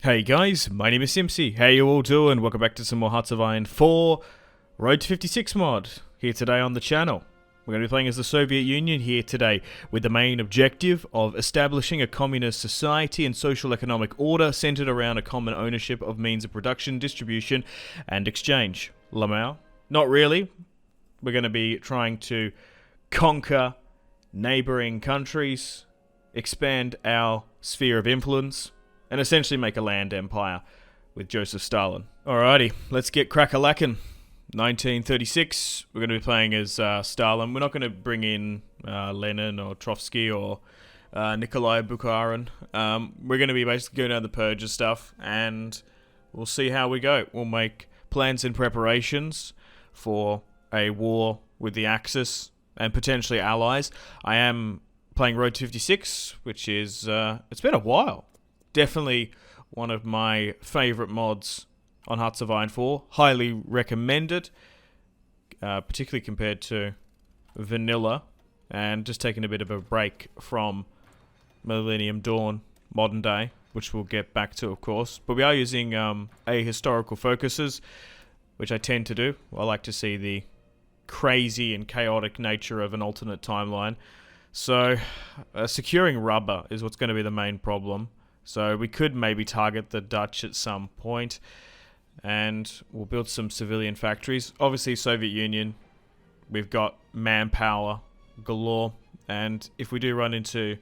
Hey guys, my name is Simpsy. How you all doing? Welcome back to some more Hearts of Iron 4 Road to 56 mod here today on the channel. We're going to be playing as the Soviet Union here today with the main objective of establishing a communist society and social economic order centered around a common ownership of means of production, distribution and exchange. Lamau? Not really. We're going to be trying to conquer neighboring countries, expand our sphere of influence, and essentially make a land empire with Joseph Stalin. Alrighty, let's get crack-a-lackin'. 1936, we're going to be playing as Stalin. We're not going to bring in Lenin or Trotsky or Nikolai Bukharin. We're going to be basically going down the purge of stuff, and we'll see how we go. We'll make plans and preparations for a war with the Axis and potentially allies. I am playing Road to 56, which is, it's been a while. Definitely one of my favourite mods on Hearts of Iron 4. Highly recommended, particularly compared to vanilla, and just taking a bit of a break from Millennium Dawn modern day, which we'll get back to, of course. But we are using ahistorical focuses, which I tend to do. I like to see the crazy and chaotic nature of an alternate timeline. So securing rubber is what's going to be the main problem. So we could maybe target the Dutch at some point, and we'll build some civilian factories. Obviously, Soviet Union, we've got manpower galore, and if we do run into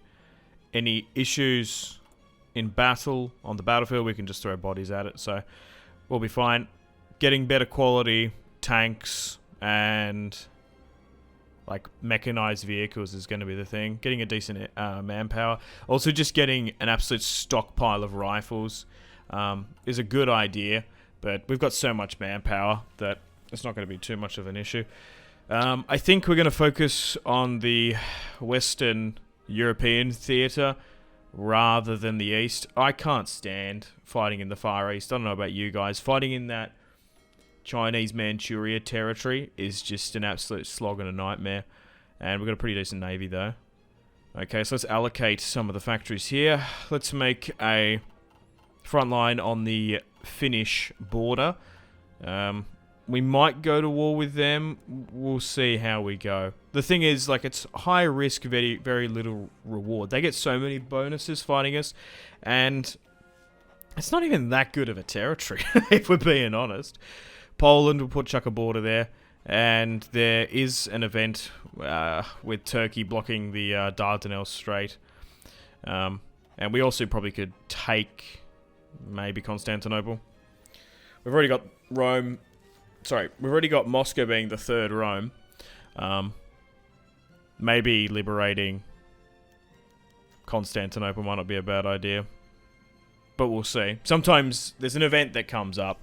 any issues in battle on the battlefield, we can just throw bodies at it, so we'll be fine. Getting better quality tanks and like mechanized vehicles is going to be the thing. Getting a decent manpower. Also, just getting an absolute stockpile of rifles is a good idea, but we've got so much manpower that it's not going to be too much of an issue. I think we're going to focus on the Western European theater rather than the East. I can't stand fighting in the Far East. I don't know about you guys. Fighting in that Chinese Manchuria territory is just an absolute slog and a nightmare. And we've got a pretty decent navy though. Okay, so let's allocate some of the factories here. Let's make a front line on the Finnish border. We might go to war with them. We'll see how we go. The thing is, like, it's high risk, very, very little reward. They get so many bonuses fighting us, and it's not even that good of a territory, if we're being honest. Poland will chuck a border there, and there is an event with Turkey blocking the Dardanelles Strait. And we also probably could take maybe Constantinople. We've already got Rome. Sorry, we've already got Moscow being the third Rome. Maybe liberating Constantinople might not be a bad idea. But we'll see. Sometimes there's an event that comes up.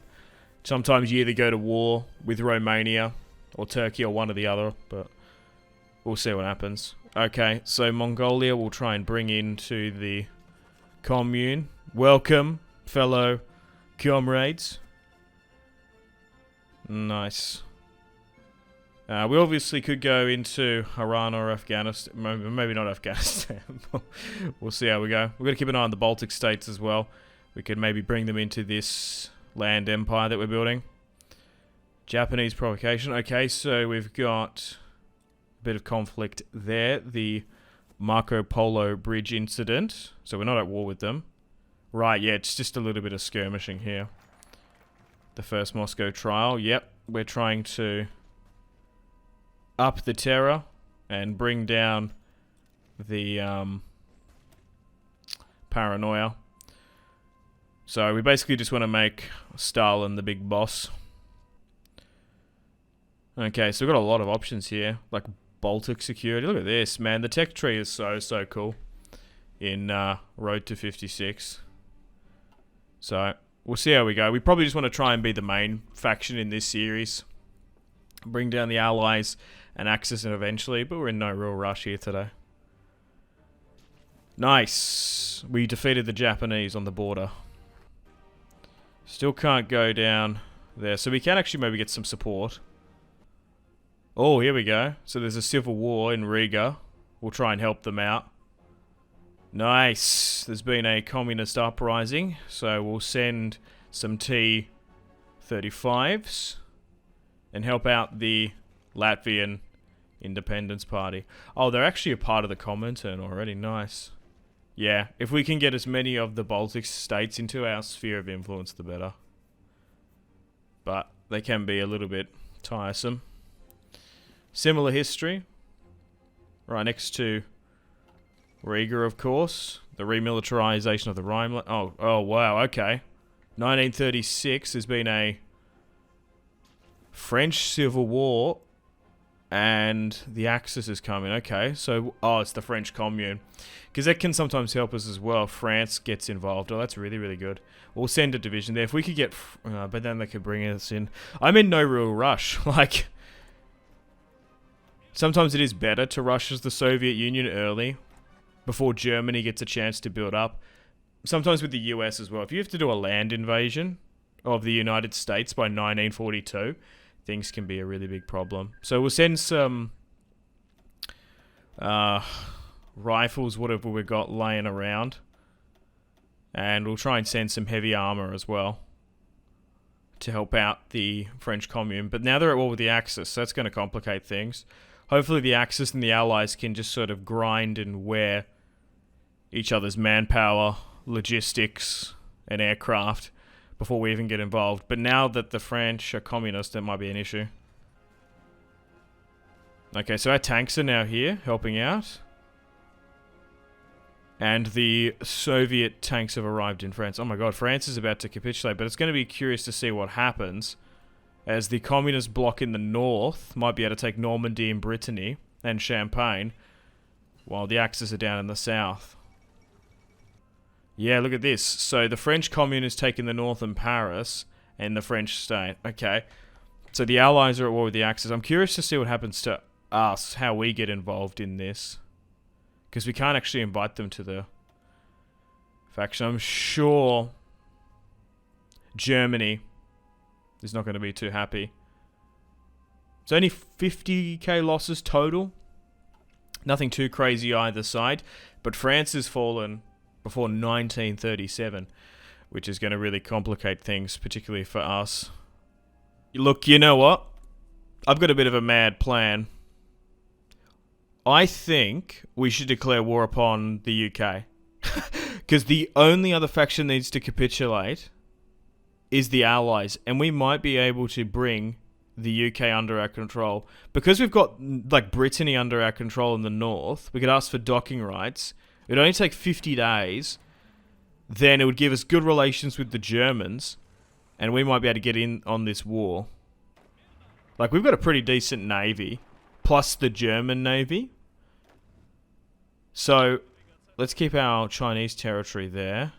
Sometimes you either go to war with Romania or Turkey or one or the other, but we'll see what happens. Okay, so Mongolia will try and bring into the commune. Welcome, fellow comrades. Nice. We obviously could go into Iran or Afghanistan. Maybe not Afghanistan. We'll see how we go. We've got to keep an eye on the Baltic states as well. We could maybe bring them into this land empire that we're building. Japanese provocation. Okay, so we've got a bit of conflict there. The Marco Polo Bridge incident. So we're not at war with them. Right, yeah, it's just a little bit of skirmishing here. The first Moscow trial. Yep, we're trying to up the terror and bring down the paranoia. So we basically just want to make Stalin the big boss. Okay, so we've got a lot of options here, like Baltic security. Look at this, man. The tech tree is so cool in Road to 56. So we'll see how we go. We probably just want to try and be the main faction in this series. Bring down the Allies and Axis eventually, but we're in no real rush here today. Nice. We defeated the Japanese on the border. Still can't go down there. So we can actually maybe get some support. Oh, here we go. So there's a civil war in Riga. We'll try and help them out. Nice. There's been a communist uprising, so we'll send some T-35s and help out the Latvian Independence Party. Oh, they're actually a part of the Comintern already. Nice. Yeah, if we can get as many of the Baltic states into our sphere of influence, the better. But they can be a little bit tiresome. Similar history. Right next to Riga, of course. The remilitarization of the Rhineland. Oh, wow, okay. 1936, there's been a French Civil War, and the Axis is coming. Okay, so, it's the French Commune. Because that can sometimes help us as well. France gets involved. Oh, that's really, really good. We'll send a division there. If we could get... but then they could bring us in. I'm in no real rush. Like, sometimes it is better to rush as the Soviet Union early, before Germany gets a chance to build up. Sometimes with the US as well. If you have to do a land invasion of the United States by 1942, things can be a really big problem. So we'll send some rifles, whatever we've got laying around. And we'll try and send some heavy armor as well to help out the French Commune. But now they're at war with the Axis, so that's going to complicate things. Hopefully the Axis and the Allies can just sort of grind and wear each other's manpower, logistics, and aircraft before we even get involved. But now that the French are communist, that might be an issue. Okay, so our tanks are now here, helping out. And the Soviet tanks have arrived in France. Oh my god, France is about to capitulate, but it's going to be curious to see what happens, as the communist bloc in the north might be able to take Normandy and Brittany and Champagne, while the Axis are down in the south. Yeah, look at this. So the French Commune has taken the north and Paris and the French state. Okay. So the Allies are at war with the Axis. I'm curious to see what happens to us, how we get involved in this. Because we can't actually invite them to the faction. I'm sure Germany is not going to be too happy. It's only 50k losses total. Nothing too crazy either side. But France has fallen before 1937, which is going to really complicate things, particularly for us. Look, you know what? I've got a bit of a mad plan. I think we should declare war upon the UK. Because the only other faction that needs to capitulate is the Allies. And we might be able to bring the UK under our control. Because we've got, like, Brittany under our control in the north, we could ask for docking rights. It would only take 50 days. Then it would give us good relations with the Germans. And we might be able to get in on this war. Like, we've got a pretty decent navy. Plus the German navy. So, let's keep our Chinese territory there.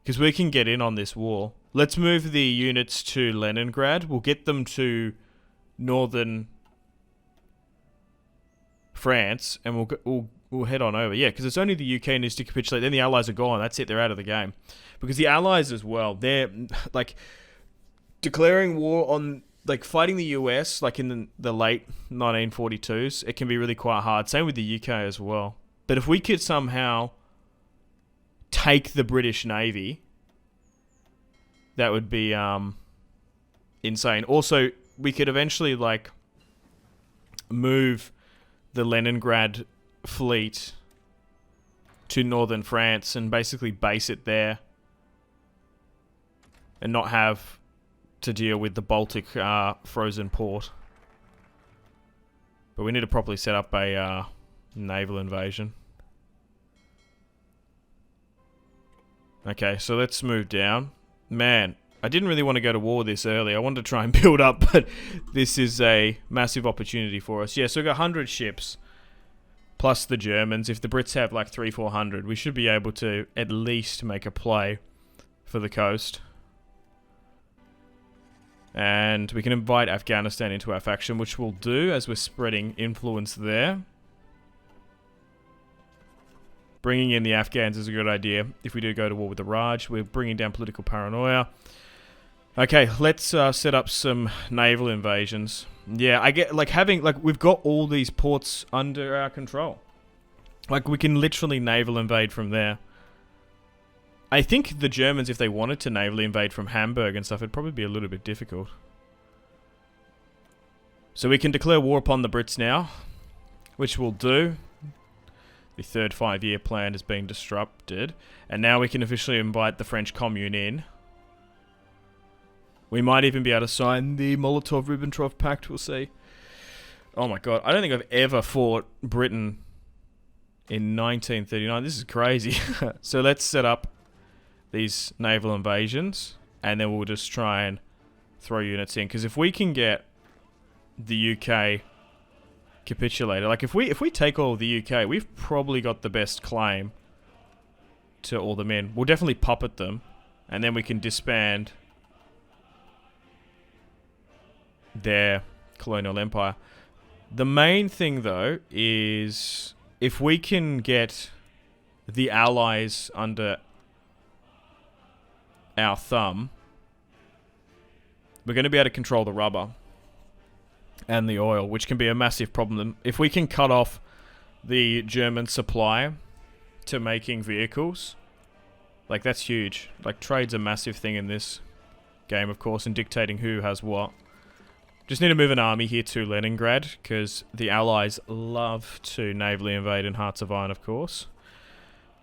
Because we can get in on this war. Let's move the units to Leningrad. We'll get them to northern France. And we'll head on over. Yeah, because it's only the UK needs to capitulate. Then the Allies are gone. That's it. They're out of the game. Because the Allies as well, they're, like, declaring war on... Like, fighting the US, like in the late 1942s, it can be really quite hard. Same with the UK as well. But if we could somehow take the British Navy, that would be insane. Also, we could eventually, like, move the Leningrad fleet to northern France and basically base it there. And not have to deal with the Baltic frozen port. But we need to properly set up a naval invasion. Okay, so let's move down. Man, I didn't really want to go to war this early. I wanted to try and build up, but this is a massive opportunity for us. Yeah, so we've got 100 ships, plus the Germans. If the Brits have like 300-400, we should be able to at least make a play for the coast. And we can invite Afghanistan into our faction, which we'll do as we're spreading influence there. Bringing in the Afghans is a good idea. If we do go to war with the Raj, we're bringing down political paranoia. Okay, let's set up some naval invasions. Yeah, I get, like, having, like, we've got all these ports under our control. Like, we can literally naval invade from there. I think the Germans, if they wanted to naval invade from Hamburg and stuff, it'd probably be a little bit difficult. So we can declare war upon the Brits now, which we'll do. The third 5-year plan has been disrupted, and now we can officially invite the French Commune in. We might even be able to sign the Molotov-Ribbentrop Pact, we'll see. Oh my god, I don't think I've ever fought Britain in 1939. This is crazy. So let's set up these naval invasions, and then we'll just try and throw units in. Because if we can get the UK capitulated, like if we take all of the UK, we've probably got the best claim to all the men. We'll definitely puppet them, and then we can disband their colonial empire. The main thing, though, is if we can get the Allies under our thumb, we're going to be able to control the rubber and the oil, which can be a massive problem. If we can cut off the German supply to making vehicles, like, that's huge. Like, trade's a massive thing in this game, of course, and dictating who has what. Just need to move an army here to Leningrad, because the Allies love to navally invade in Hearts of Iron, of course.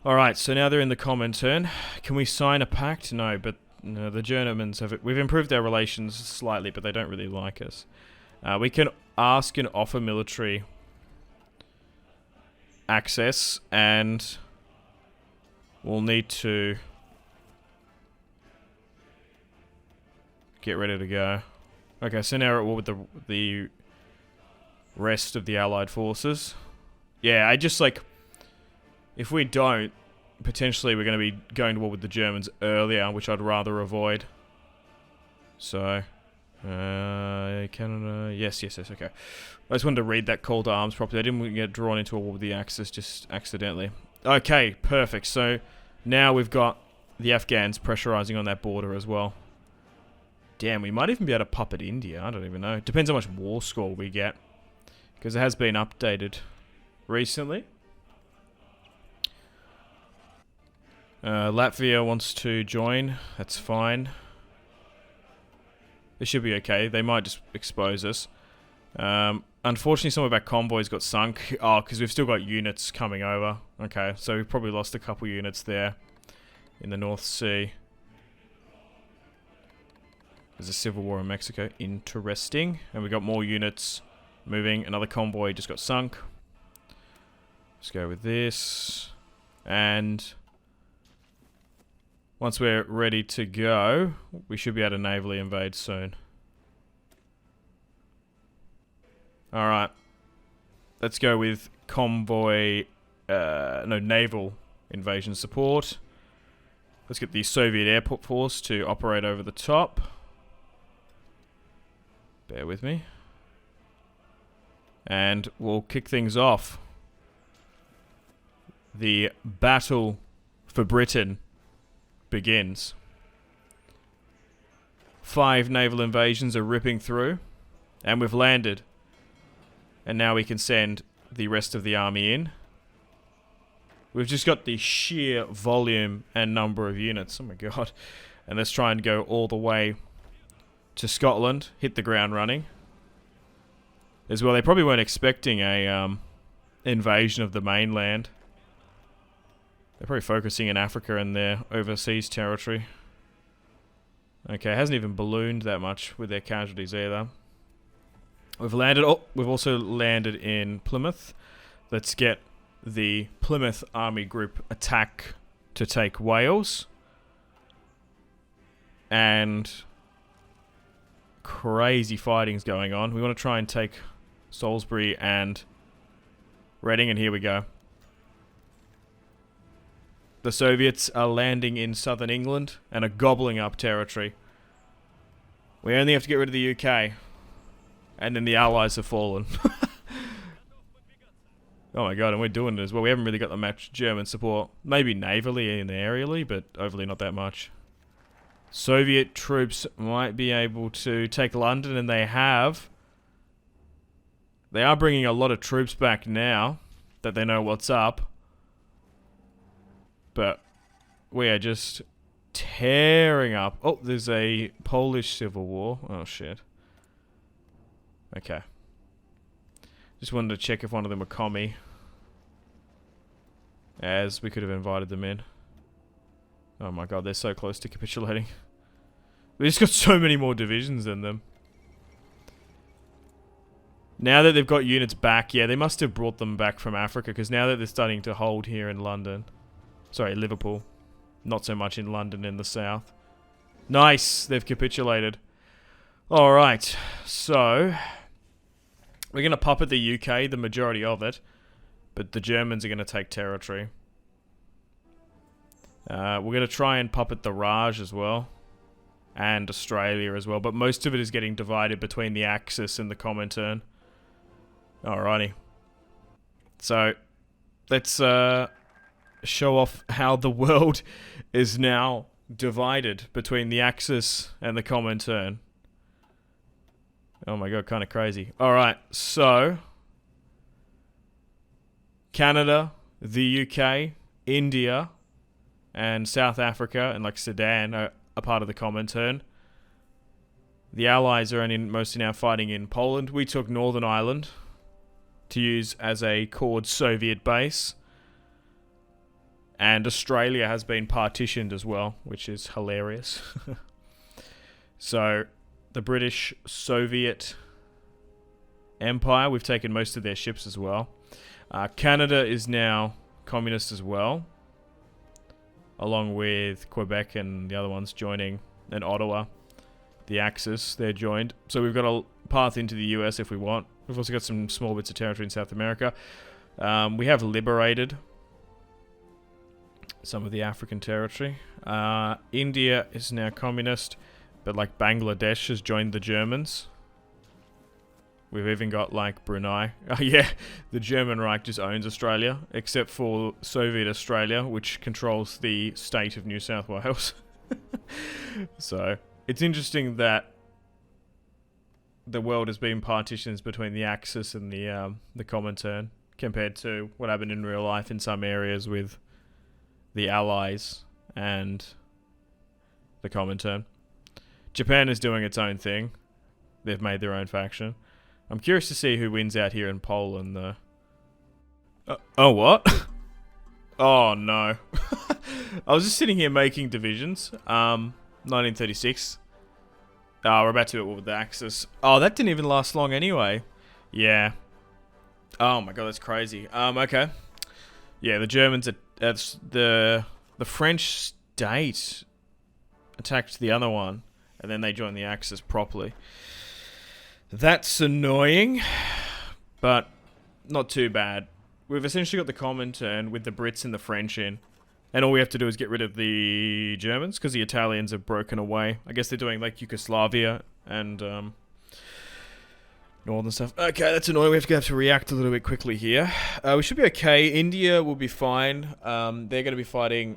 Alright, so now they're in the common turn. Can we sign a pact? No, but no, the Germans have... We've improved our relations slightly, but they don't really like us. We can ask and offer military access, and we'll need to get ready to go. Okay, so now we're at war with the rest of the Allied forces. Yeah, I just, like... If we don't, potentially we're going to be going to war with the Germans earlier, which I'd rather avoid. So... Canada... Yes, okay. I just wanted to read that call to arms properly. I didn't get drawn into a war with the Axis just accidentally. Okay, perfect. So, now we've got the Afghans pressurizing on that border as well. Damn, we might even be able to puppet India. I don't even know. Depends how much war score we get. Because it has been updated recently. Latvia wants to join. That's fine. This should be okay. They might just expose us. Unfortunately, some of our convoys got sunk. Oh, because we've still got units coming over. Okay, so we've probably lost a couple units there in the North Sea. There's a civil war in Mexico. Interesting. And we got more units moving. Another convoy just got sunk. Let's go with this. And once we're ready to go, we should be able to navally invade soon. Alright. Let's go with convoy... naval invasion support. Let's get the Soviet Air Force to operate over the top. Bear with me. And we'll kick things off. The battle for Britain begins. 5 naval invasions are ripping through. And we've landed. And now we can send the rest of the army in. We've just got the sheer volume and number of units. Oh my god. And let's try and go all the way to Scotland, hit the ground running. As well, they probably weren't expecting a invasion of the mainland. They're probably focusing in Africa and their overseas territory. Okay, it hasn't even ballooned that much with their casualties either. We've landed. Oh, we've also landed in Plymouth. Let's get the Plymouth Army Group attack to take Wales. And crazy fighting's going on. We want to try and take Salisbury and Reading, and here we go. The Soviets are landing in southern England and are gobbling up territory. We only have to get rid of the UK. And then the Allies have fallen. Oh my god, and we're doing it as well. We haven't really got the much German support. Maybe navally and aerially, but overly not that much. Soviet troops might be able to take London, and they have. They are bringing a lot of troops back now that they know what's up. but we are just tearing up. Oh, there's a Polish civil war. Oh, shit. Okay. Just wanted to check if one of them were commie. As we could have invited them in. Oh my god, they're so close to capitulating. We've just got so many more divisions than them. Now that they've got units back, yeah, they must have brought them back from Africa, because now that they're starting to hold here in London. Sorry, Liverpool. Not so much in London in the south. Nice, they've capitulated. Alright, so... we're going to puppet the UK, the majority of it. But the Germans are going to take territory. We're going to try and puppet the Raj as well. And Australia as well. But most of it is getting divided between the Axis and the Comintern. Alrighty. So, let's show off how the world is now divided between the Axis and the Comintern. Oh my god, kind of crazy. Alright, so... Canada, the UK, India, and South Africa, and like Sudan are part of the Comintern. The Allies are mostly now fighting in Poland. We took Northern Ireland to use as a core Soviet base. And Australia has been partitioned as well, which is hilarious. So, the British Soviet Empire, we've taken most of their ships as well. Canada is now communist as well. Along with Quebec and the other ones joining. And Ottawa, the Axis, they're joined. So we've got a path into the US if we want. We've also got some small bits of territory in South America. We have liberated some of the African territory. India is now communist, but like Bangladesh has joined the Germans. We've even got like Brunei. Oh yeah, the German Reich just owns Australia, except for Soviet Australia, which controls the state of New South Wales. So, it's interesting that the world has been partitions between the Axis and the Comintern, compared to what happened in real life in some areas with the Allies and the Comintern. Japan is doing its own thing. They've made their own faction. I'm curious to see who wins out here in Poland, though. Oh, what? Oh, no. I was just sitting here making divisions. 1936. We're about to do it with the Axis. Oh, that didn't even last long anyway. Yeah. Oh my god, that's crazy. Okay. Yeah, the Germans... the French state attacked the other one, and then they joined the Axis properly. That's annoying, but not too bad. We've essentially got the Comintern with the Brits and the French in, and all we have to do is get rid of the Germans, because the Italians have broken away. I guess they're doing like Yugoslavia and northern stuff. Okay, that's annoying. We have to react a little bit quickly here. We should be okay. India will be fine. They're going to be fighting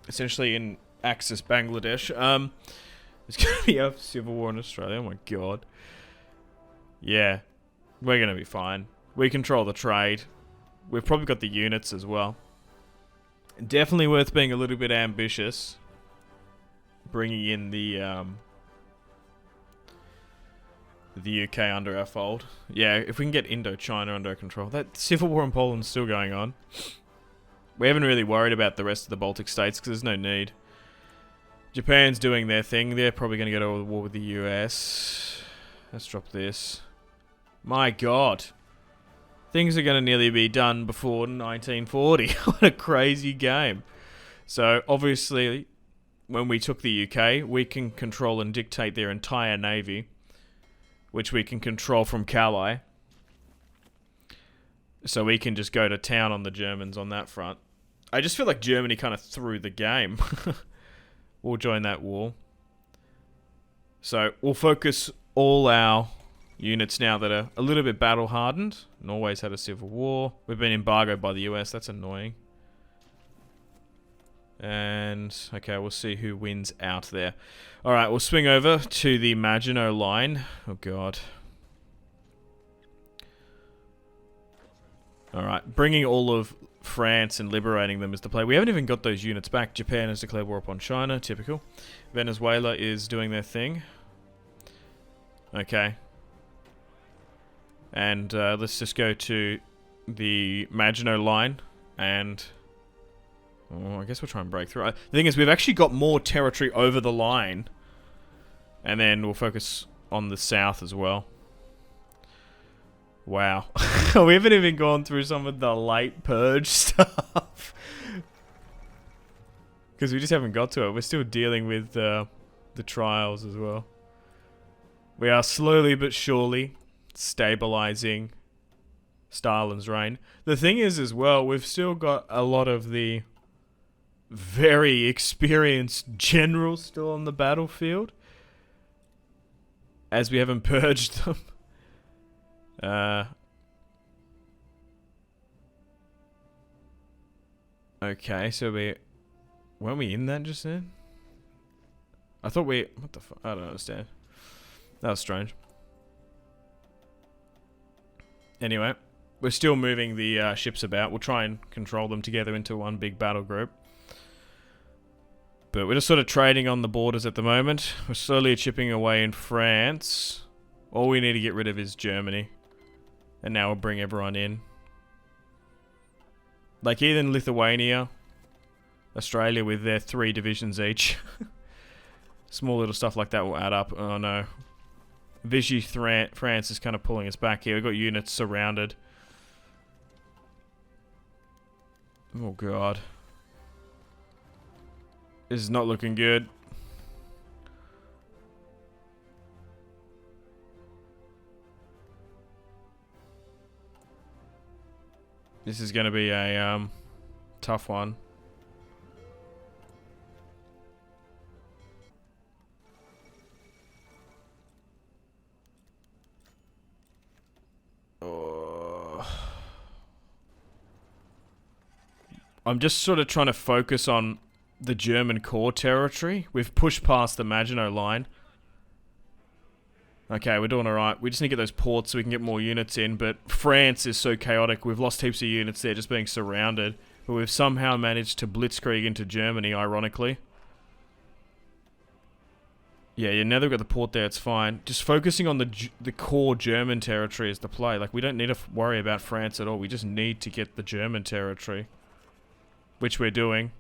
essentially in Axis Bangladesh. There's going to be a civil war in Australia. Oh my god. Yeah, we're going to be fine. We control the trade. We've probably got the units as well. Definitely worth being a little bit ambitious. Bringing in the UK under our fold. Yeah, if we can get Indochina under our control. That civil war in Poland's still going on. We haven't really worried about the rest of the Baltic states because there's no need. Japan's doing their thing. They're probably going to go to war with the US. Let's drop this. My god. Things are going to nearly be done before 1940. What a crazy game. So, obviously, when we took the UK, we can control and dictate their entire navy, which we can control from Calais. So we can just go to town on the Germans on that front. I just feel like Germany kind of threw the game. We'll join that war. So, we'll focus all our units now that are a little bit battle-hardened. Norway's had a civil war. We've been embargoed by the US. That's annoying. And, okay, we'll see who wins out there. Alright, we'll swing over to the Maginot Line. Oh, God. Alright, bringing all of France and liberating them is the play. We haven't even got those units back. Japan has declared war upon China, typical. Venezuela is doing their thing. Okay. And let's just go to the Maginot Line and... Oh, I guess we'll try and break through. The thing is, we've actually got more territory over the line. And then we'll focus on the south as well. Wow. We haven't even gone through some of the late purge stuff. Because we just haven't got to it. We're still dealing with the trials as well. We are slowly but surely stabilizing Stalin's reign. The thing is as well, we've still got a lot of the very experienced generals still on the battlefield, as we haven't purged them. Okay, so weren't we in that just then? I thought what the fuck? I don't understand. That was strange. Anyway, we're still moving the ships about. We'll try and control them together into one big battle group. But we're just sort of trading on the borders at the moment. We're slowly chipping away in France. All we need to get rid of is Germany. And now we'll bring everyone in. Like even Lithuania, Australia with their 3 divisions each. Small little stuff like that will add up. Oh no. Vichy France is kind of pulling us back here. We've got units surrounded. Oh god. This is not looking good. This is going to be a tough one. I'm just sort of trying to focus on the German core territory. We've pushed past the Maginot Line. Okay, we're doing alright. We just need to get those ports so we can get more units in, but France is so chaotic. We've lost heaps of units there just being surrounded. But we've somehow managed to blitzkrieg into Germany, ironically. Yeah, now they've got the port there, it's fine. Just focusing on the core German territory is the play. Like, we don't need to worry about France at all. We just need to get the German territory. Which we're doing.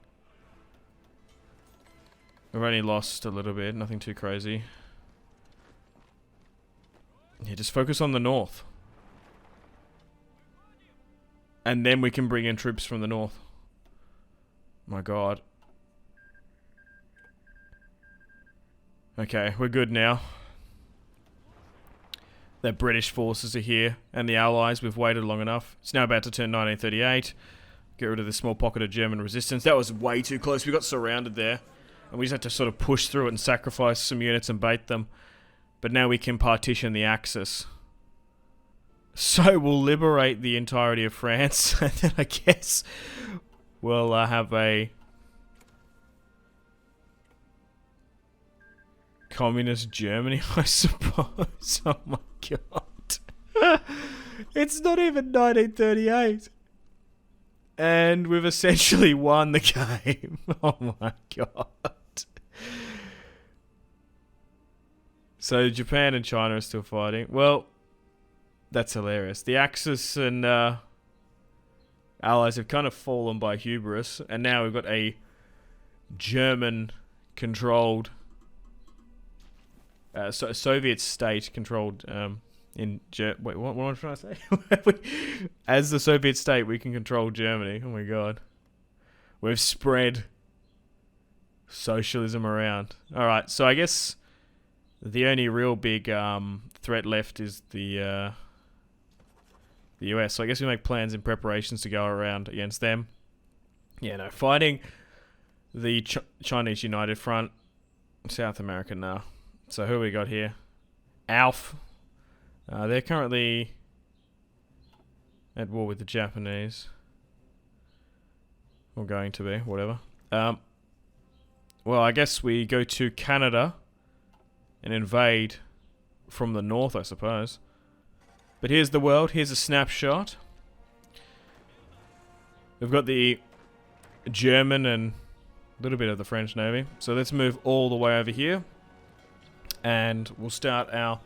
We've only lost a little bit, nothing too crazy. Yeah, just focus on the north. And then we can bring in troops from the north. My god. Okay, we're good now. The British forces are here, and the Allies, we've waited long enough. It's now about to turn 1938. Get rid of this small pocket of German resistance. That was way too close. We got surrounded there. And we just had to sort of push through it and sacrifice some units and bait them. But now we can partition the Axis. So we'll liberate the entirety of France. And then I guess we'll have a communist Germany, I suppose. Oh my god. It's not even 1938. And we've essentially won the game. Oh my god. So Japan and China are still fighting. Well, that's hilarious. The Axis and Allies have kind of fallen by hubris. And now we've got a German-controlled... Soviet state-controlled... wait, what am I trying to say? As the Soviet state, we can control Germany. Oh my god. We've spread socialism around. Alright, so I guess the only real big threat left is the US. So I guess we make plans and preparations to go around against them. Yeah, no, fighting the Chinese United Front, South America now. So who we got here? ALF. They're currently at war with the Japanese. Or going to be, whatever. Well, I guess we go to Canada and invade from the north, I suppose. But here's the world. Here's a snapshot. We've got the German and a little bit of the French Navy. So let's move all the way over here. And we'll start our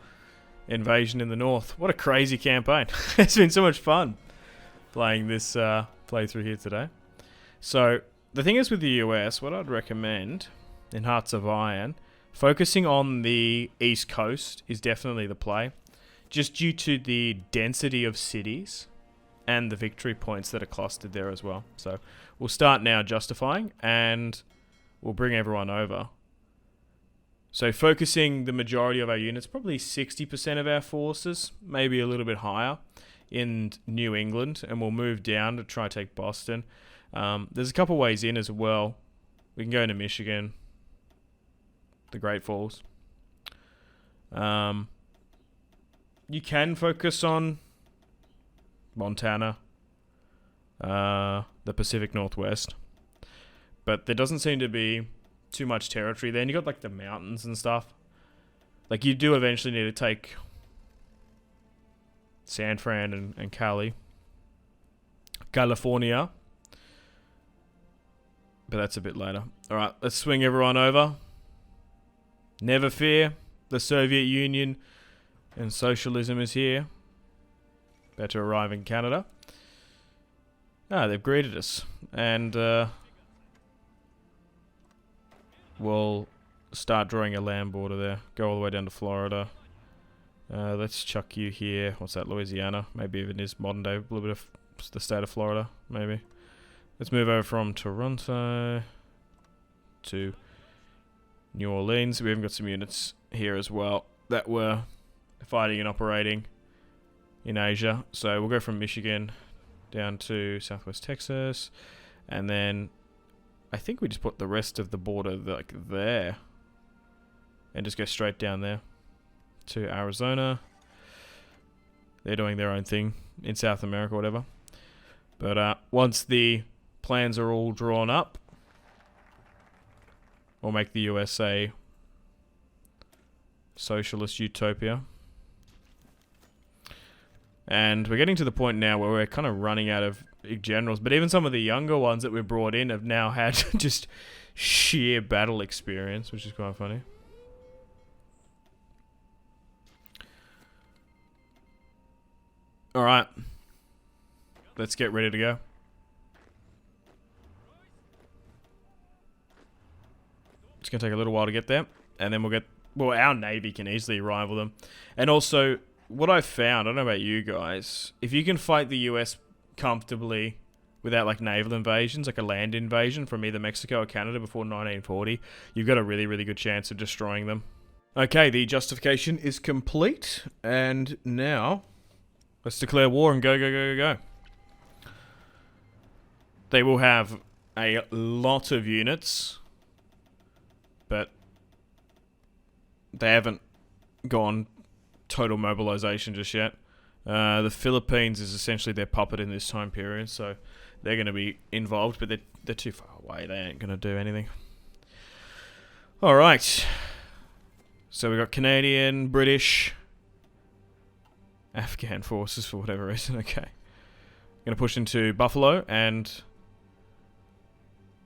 invasion in the north. What a crazy campaign. It's been so much fun playing this playthrough here today. So the thing is with the US, what I'd recommend in Hearts of Iron, focusing on the east coast is definitely the play. Just due to the density of cities and the victory points that are clustered there as well. So we'll start now justifying and we'll bring everyone over. So focusing the majority of our units, probably 60% of our forces, maybe a little bit higher, in New England, and we'll move down to try to take Boston. There's a couple ways in as well. We can go into Michigan, the Great Falls. You can focus on Montana, the Pacific Northwest, but there doesn't seem to be too much territory there. And you got like the mountains and stuff. Like you do eventually need to take San Fran and Cali, California, but that's a bit later. All right, let's swing everyone over. Never fear, the Soviet Union and socialism is here. About to arrive in Canada. They've greeted us. And we'll start drawing a land border there. Go all the way down to Florida. Let's chuck you here. What's that, Louisiana? Maybe even is modern day. A little bit of the state of Florida, maybe. Let's move over from Toronto to New Orleans. We even got some units here as well that were fighting and operating in Asia. So we'll go from Michigan down to Southwest Texas. And then I think we just put the rest of the border like there. And just go straight down there to Arizona. They're doing their own thing in South America or whatever. But once the plans are all drawn up, we'll make the USA socialist utopia. And we're getting to the point now where we're kind of running out of generals. But even some of the younger ones that we brought in have now had just sheer battle experience, which is quite funny. Alright. Let's get ready to go. It's going to take a little while to get there. And then we'll get... Well, our Navy can easily rival them. And also, what I've found, I don't know about you guys, if you can fight the US comfortably without like naval invasions, like a land invasion from either Mexico or Canada before 1940, you've got a really, really good chance of destroying them. Okay, the justification is complete. And now... let's declare war and go, go, go, go, go. They will have a lot of units, but they haven't gone total mobilization just yet. The Philippines is essentially their puppet in this time period, so they're going to be involved, but they're too far away. They ain't going to do anything. All right. So we got Canadian, British, Afghan forces for whatever reason. Okay. Going to push into Buffalo and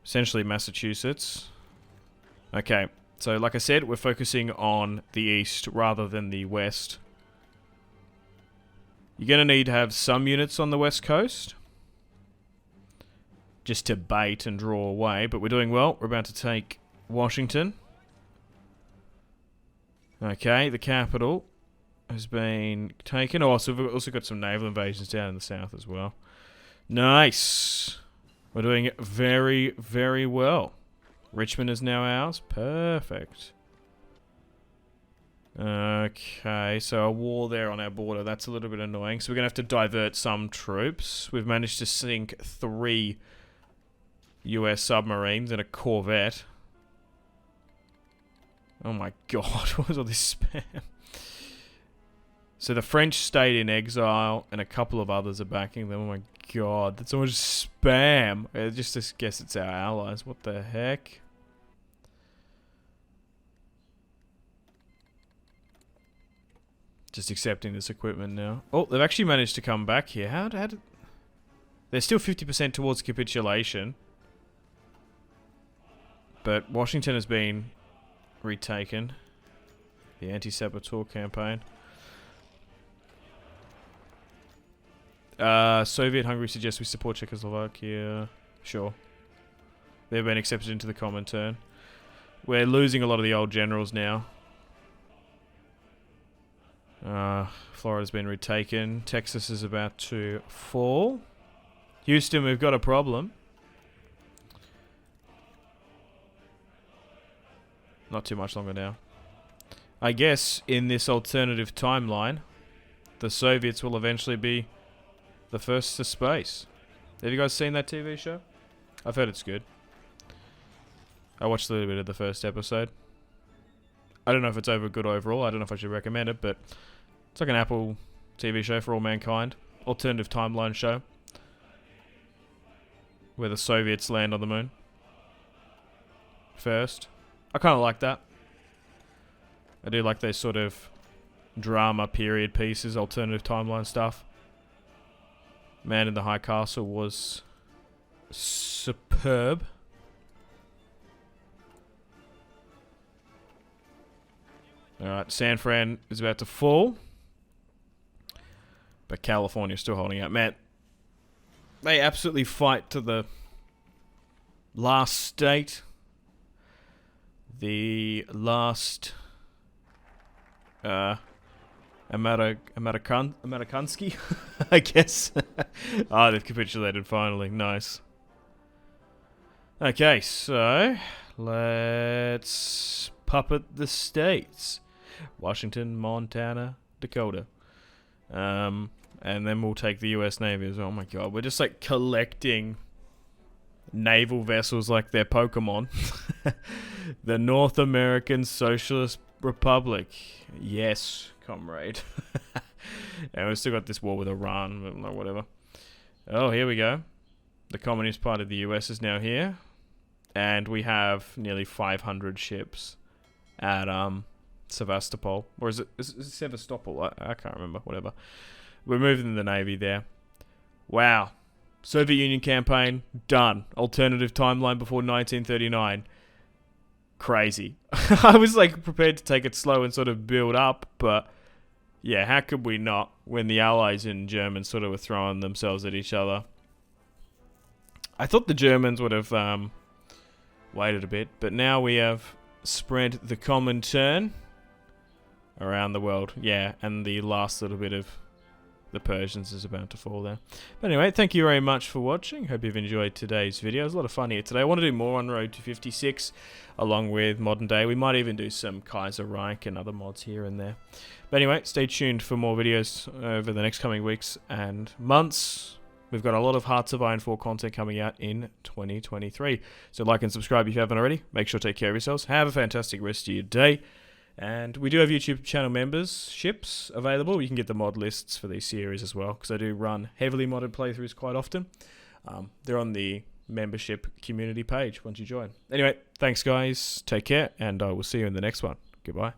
essentially Massachusetts. Okay. So like I said, we're focusing on the east rather than the west. You're going to need to have some units on the west coast just to bait and draw away, but we're doing well. We're about to take Washington. Okay, the capital has been taken. Also, we've also got some naval invasions down in the south as well. Nice. We're doing it very, very well. Richmond is now ours. Perfect. Okay, so a war there on our border. That's a little bit annoying. So we're going to have to divert some troops. We've managed to sink 3 US submarines and a corvette. Oh my god, what was all this spam? So the French stayed in exile, and a couple of others are backing them. Oh my god, that's so much spam. I just guess it's our allies. What the heck? Just accepting this equipment now. Oh, they've actually managed to come back here. How did... They're still 50% towards capitulation. But Washington has been retaken. The anti-saboteur campaign. Soviet Hungary suggests we support Czechoslovakia. Sure. They've been accepted into the Comintern. We're losing a lot of the old generals now. Florida's been retaken. Texas is about to fall. Houston, we've got a problem. Not too much longer now. I guess in this alternative timeline, the Soviets will eventually be the first to space. Have you guys seen that TV show? I've heard it's good. I watched a little bit of the first episode. I don't know if it's good overall. I don't know if I should recommend it, but it's like an Apple TV show for all mankind. Alternative timeline show. Where the Soviets land on the moon. First. I kind of like that. I do like those sort of drama period pieces, alternative timeline stuff. Man in the High Castle was superb. Alright, San Fran is about to fall. But California's still holding out. Man, they absolutely fight to the last state. The last Amerikansky, I guess. Ah, they've capitulated finally. Nice. Okay, so let's puppet the states. Washington, Montana, Dakota. And then we'll take the US Navy as well. Oh my god, we're just like collecting naval vessels like they're Pokemon. The North American Socialist Republic. Yes, comrade. And we've still got this war with Iran, but no, whatever. Oh, here we go. The Communist Party of the US is now here. And we have nearly 500 ships at Sevastopol. Or is it Sevastopol? I can't remember. Whatever. We're moving the Navy there. Wow. Soviet Union campaign, done. Alternative timeline before 1939. Crazy. I was like prepared to take it slow and sort of build up, but yeah, how could we not when the Allies and Germans sort of were throwing themselves at each other? I thought the Germans would have waited a bit, but now we have spread the Comintern around the world. Yeah, and the last little bit of the Persians is about to fall there. But anyway, thank you very much for watching. Hope you've enjoyed today's video. It was a lot of fun here today. I want to do more on Road to 56 along with modern day. We might even do some Kaiser Reich and other mods here and there. But anyway, stay tuned for more videos over the next coming weeks and months. We've got a lot of Hearts of Iron 4 content coming out in 2023. So like and subscribe if you haven't already. Make sure to take care of yourselves. Have a fantastic rest of your day. And we do have YouTube channel memberships available. You can get the mod lists for these series as well, because I do run heavily modded playthroughs quite often. They're on the membership community page once you join. Anyway, thanks guys, take care, and I will see you in the next one. Goodbye.